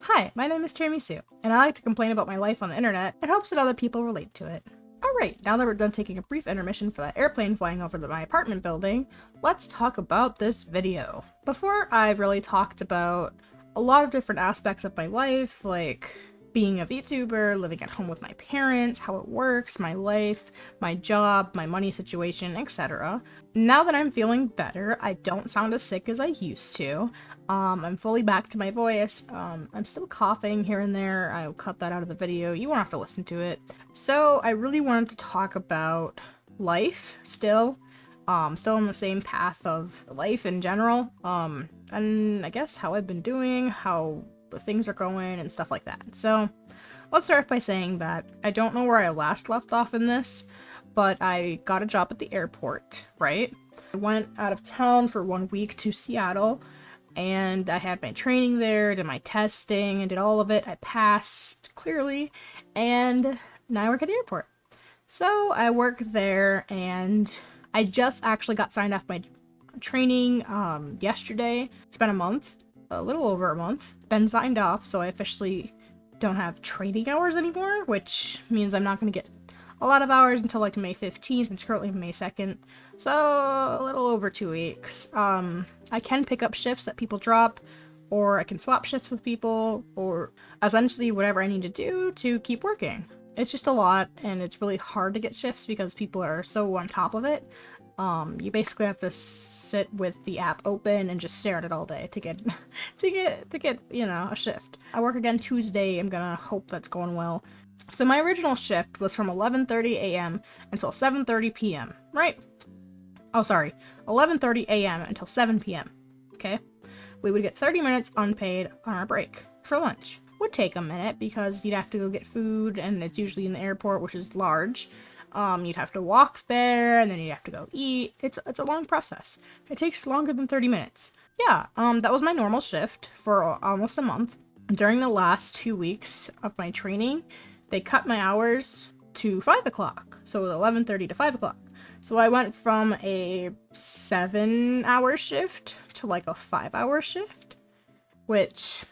Hi, my name is Tiramisu, and I like to complain about my life on the internet in hopes that other people relate to it. Alright, now that we're done taking a brief intermission for that airplane flying over my apartment building, let's talk about this video. Before, I've really talked about a lot of different aspects of my life, like being a VTuber, living at home with my parents, how it works, my life, my job, my money situation, etc. Now that I'm feeling better, I don't sound as sick as I used to. I'm fully back to my voice. I'm still coughing here and there. I'll cut that out of the video. You won't have to listen to it. So I really wanted to talk about life still. Still on the same path of life in general. And I guess how I've been doing, how things are going, and stuff like that. So let's start by saying that I don't know where I last left off in this, but I got a job at the airport, right? I went out of town for 1 week to Seattle, and I had my training there, did my testing, and did all of it. I passed clearly, and now I work at the airport. So I work there, and I just actually got signed off my training yesterday. It's been a month, a little over a month, been signed off, so I officially don't have training hours anymore, which means I'm not going to get a lot of hours until like May 15th. It's currently May 2nd, so a little over 2 weeks. I can pick up shifts that people drop, or I can swap shifts with people, or essentially whatever I need to do to keep working. It's just a lot, and it's really hard to get shifts because people are so on top of it. You basically have to sit with the app open and just stare at it all day to get you know, a shift. I work again Tuesday. I'm gonna hope that's going well. So my original shift was from 11:30 a.m. until 7:30 p.m., right? Oh, sorry, 11:30 a.m. until 7 p.m. Okay? We would get 30 minutes unpaid on our break for lunch. Would take a minute because you'd have to go get food, and it's usually in the airport, which is large. You'd have to walk there, and then you'd have to go eat. It's a long process. It takes longer than 30 minutes. Yeah, that was my normal shift for almost a month. During the last 2 weeks of my training, they cut my hours to 5 o'clock. So it was 11:30 to 5 o'clock. So I went from a 7-hour shift to like a 5-hour shift, which...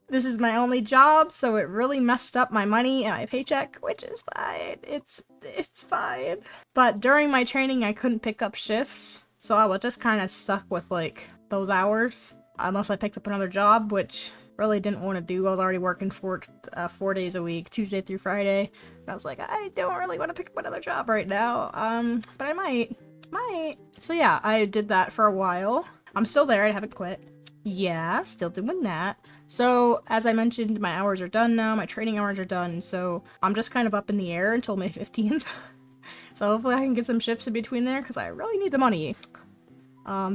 This is my only job, so it really messed up my money and my paycheck, which is fine. It's fine. But during my training, I couldn't pick up shifts, so I was just kind of stuck with, like, those hours, unless I picked up another job, which really didn't want to do. I was already working 4 days a week, Tuesday through Friday, and I was like, I don't really want to pick up another job right now, but I might. So yeah, I did that for a while. I'm still there, I haven't quit. Yeah, still doing that. So, as I mentioned, my hours are done now, my training hours are done, so I'm just kind of up in the air until May 15th. So hopefully I can get some shifts in between there, because I really need the money.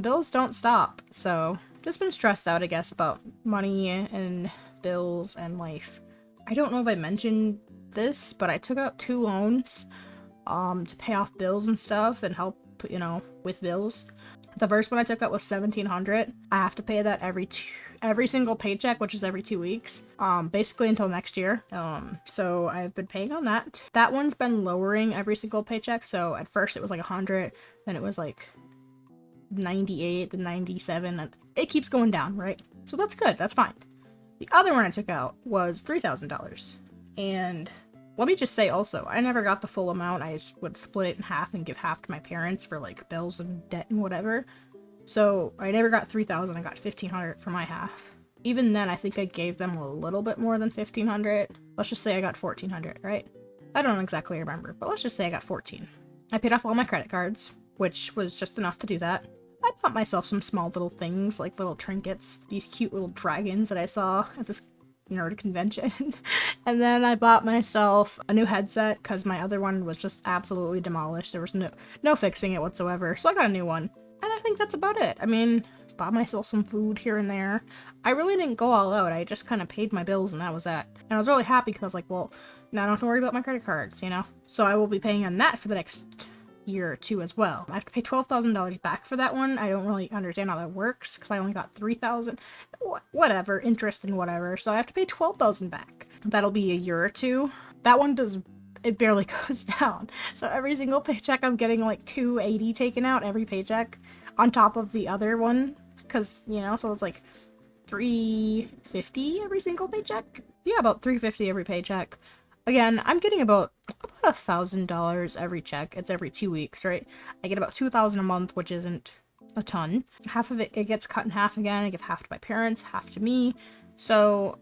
Bills don't stop, so just been stressed out, I guess, about money and bills and life. I don't know if I mentioned this, but I took out 2 loans, to pay off bills and stuff and help, you know, with bills. The first one I took out was $1,700. I have to pay that every single paycheck, which is every 2 weeks, basically until next year. So I've been paying on that. That one's been lowering every single paycheck. So at first it was like 100, then it was like 98, then 97, and it keeps going down, right? So that's good. That's fine. The other one I took out was $3,000, and let me just say also, I never got the full amount. I just would split it in half and give half to my parents for like bills and debt and whatever. So I never got $3,000. I got $1,500 for my half. Even then, I think I gave them a little bit more than $1,500. Let's just say I got $1,400, right? I don't exactly remember, but let's just say I got 14. I paid off all my credit cards, which was just enough to do that. I bought myself some small little things, like little trinkets, these cute little dragons that I saw at this nerd convention. And then I bought myself a new headset because my other one was just absolutely demolished. There was no fixing it whatsoever, so I got a new one. And I think that's about it. I mean, bought myself some food here and there. I really didn't go all out. I just kind of paid my bills and that was that. And I was really happy because I was like, well, now I don't have to worry about my credit cards, you know? So I will be paying on that for the next year or 2 as well. I have to pay $12,000 back for that one. I don't really understand how that works because I only got $3,000. Whatever, interest and whatever. So I have to pay $12,000 back. That'll be a year or 2. That one it barely goes down. So every single paycheck I'm getting like $280 taken out every paycheck on top of the other one, because, you know, so it's like $350 every single paycheck. Yeah, about $350 every paycheck. Again, I'm getting about $1,000 every check. It's every 2 weeks, right? I get about $2,000 a month, which isn't a ton. Half of it gets cut in half again. I give half to my parents, half to me. So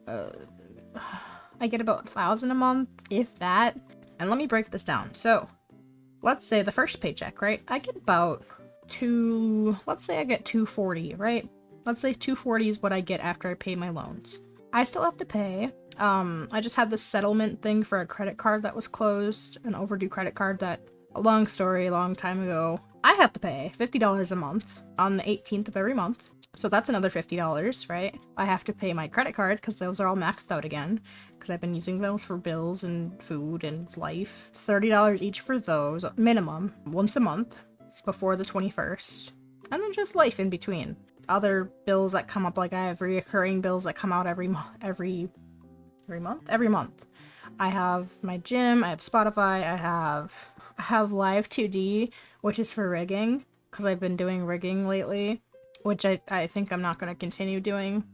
I get about $1,000 a month, if that. And let me break this down. So let's say the first paycheck, right? I get about let's say I get $240, right? Let's say $240 is what I get after I pay my loans. I still have to pay. I just had this settlement thing for a credit card that was closed, an overdue credit card that, a long story, a long time ago. I have to pay $50 a month on the 18th of every month. So that's another $50, right? I have to pay my credit cards because those are all maxed out again, because I've been using those for bills and food and life. $30 each for those, minimum, once a month before the 21st. And then just life in between. Other bills that come up, like I have reoccurring bills that come out every month. I have my gym, I have Spotify, I have Live 2D, which is for rigging, because I've been doing rigging lately, which I think I'm not going to continue doing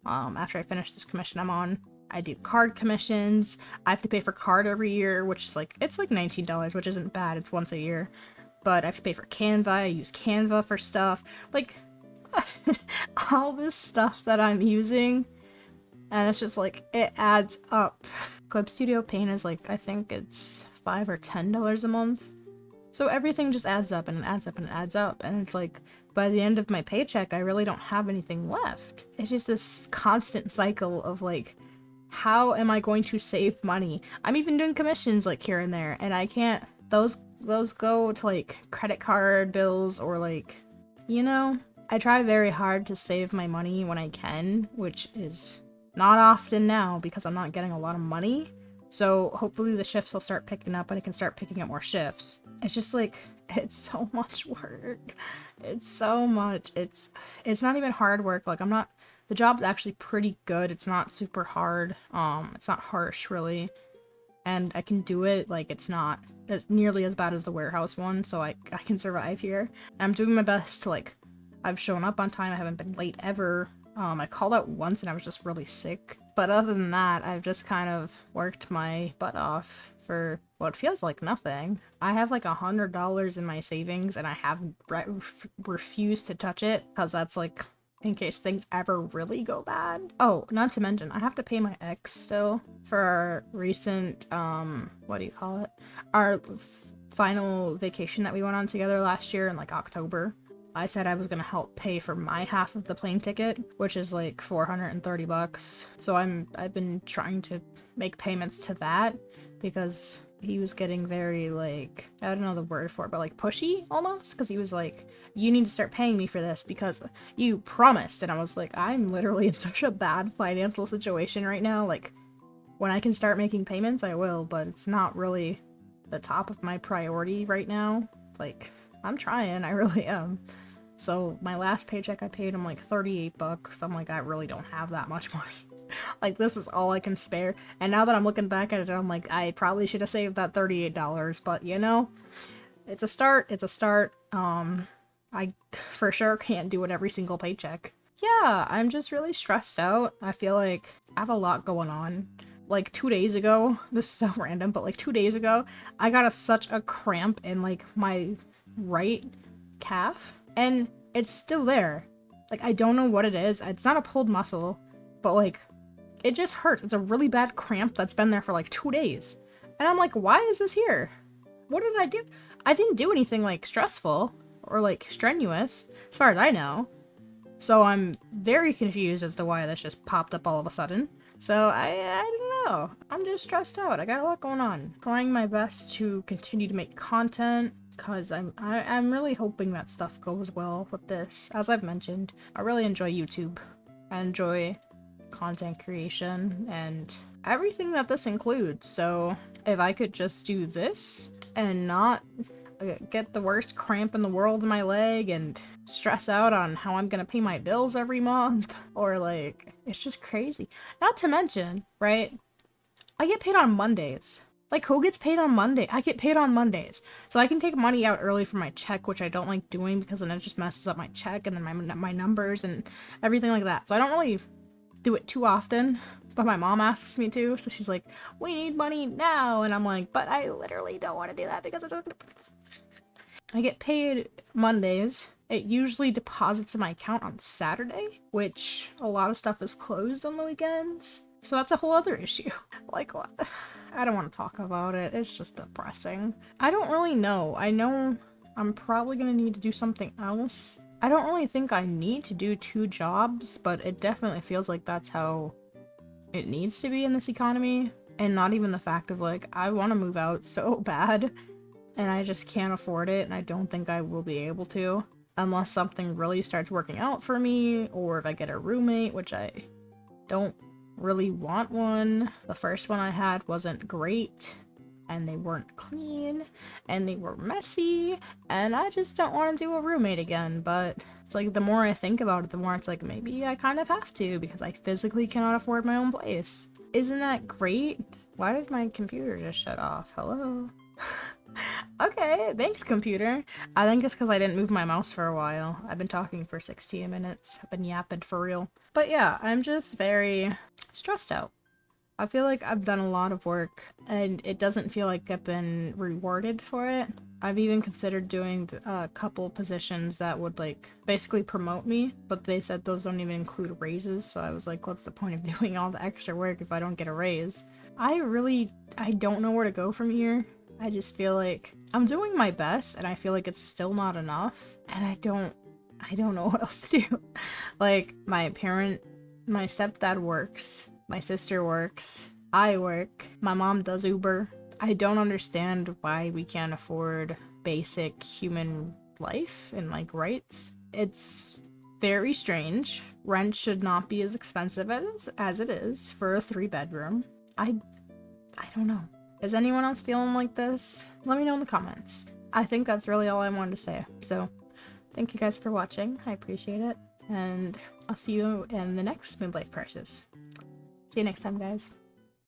after I finish this commission I'm on. I do card commissions. I have to pay for card every year, which is it's like $19, which isn't bad. It's once a year. But I have to pay for Canva. I use Canva for stuff. Like, all this stuff that I'm using. And it's just it adds up. Clip Studio Paint is I think it's $5 or $10 a month. So everything just adds up and it adds up and it adds up. And it's by the end of my paycheck, I really don't have anything left. It's just this constant cycle of how am I going to save money? I'm even doing commissions here and there, and I can't, those go to credit card bills or you know, I try very hard to save my money when I can, which is not often now because I'm not getting a lot of money. So hopefully the shifts will start picking up and I can start picking up more shifts. It's just it's so much work. It's so much. It's not even hard work. The job's actually pretty good. It's not super hard. It's not harsh really. And I can do it. It's not nearly as bad as the warehouse one, so I can survive here. I'm doing my best to I've shown up on time. I haven't been late ever. I called out once and I was just really sick. But other than that, I've just kind of worked my butt off for what feels like nothing. I have $100 in my savings and I have refused to touch it because that's in case things ever really go bad. Oh, not to mention, I have to pay my ex still for our recent, what do you call it? Our final vacation that we went on together last year in October. I said I was gonna help pay for my half of the plane ticket, which is $430. So I've been trying to make payments to that because he was getting very I don't know the word for it, but pushy almost, because he was you need to start paying me for this because you promised. And I was I'm literally in such a bad financial situation right now. When I can start making payments, I will, but it's not really the top of my priority right now. I'm trying, I really am. So my last paycheck I paid him $38. I'm I really don't have that much money. This is all I can spare. And now that I'm looking back at it, I'm I probably should have saved that $38, but you know, it's a start, it's a start. I for sure can't do it every single paycheck. Yeah, I'm just really stressed out. I feel I have a lot going on. 2 days ago, this is so random, but 2 days ago, I got such a cramp in my right calf, and it's still there. I don't know what it is. It's not a pulled muscle, but it just hurts. It's a really bad cramp that's been there for 2 days. And I'm why is this here? What did I do? I didn't do anything stressful or strenuous, as far as I know. So I'm very confused as to why this just popped up all of a sudden. So I don't know. I'm just stressed out. I got a lot going on. Trying my best to continue to make content because I'm really hoping that stuff goes well with this. As I've mentioned, I really enjoy YouTube. I enjoy content creation and everything that this includes. So if I could just do this and not get the worst cramp in the world in my leg and stress out on how I'm gonna pay my bills every month, or it's just crazy. Not to mention, right, I get paid on Mondays. Like, who gets paid on Monday? I get paid on Mondays. So I can take money out early from my check, which I don't like doing because then it just messes up my check and then my numbers and everything like that. So I don't really do it too often, but my mom asks me to. So she's like, we need money now. And I'm like, but I literally don't want to do that because it's not gonna... I get paid Mondays. It usually deposits in my account on Saturday, which a lot of stuff is closed on the weekends. So that's a whole other issue. Like, what? I don't want to talk about it. It's just depressing. I don't really know. I know I'm probably going to need to do something else. I don't really think I need to do 2 jobs, but it definitely feels like that's how it needs to be in this economy. And not even the fact of, like, I want to move out so bad, and I just can't afford it, and I don't think I will be able to. Unless something really starts working out for me, or if I get a roommate, which I don't really want one. The first one I had wasn't great, and they weren't clean, and they were messy, and I just don't want to do a roommate again. But it's like, the more I think about it, the more it's like, maybe I kind of have to, because I physically cannot afford my own place. Isn't that great? Why did my computer just shut off? Hello? Okay, thanks, computer. I think it's because I didn't move my mouse for a while. I've been talking for 16 minutes. I've been yapping for real. But yeah, I'm just very stressed out. I feel like I've done a lot of work, and it doesn't feel like I've been rewarded for it. I've even considered doing a couple positions that would, like, basically promote me, but they said those don't even include raises, so I was like, what's the point of doing all the extra work if I don't get a raise? I don't know where to go from here. I just feel like I'm doing my best, and I feel like it's still not enough, and I don't know what else to do. Like, my stepdad works, my sister works, I work, my mom does Uber. I don't understand why we can't afford basic human life and, like, rights. It's very strange. Rent should not be as expensive as it is for a 3-bedroom. I don't know. Is anyone else feeling like this? Let me know in the comments. I think that's really all I wanted to say. So, thank you guys for watching. I appreciate it. And I'll see you in the next Midlife Crisis. See you next time, guys.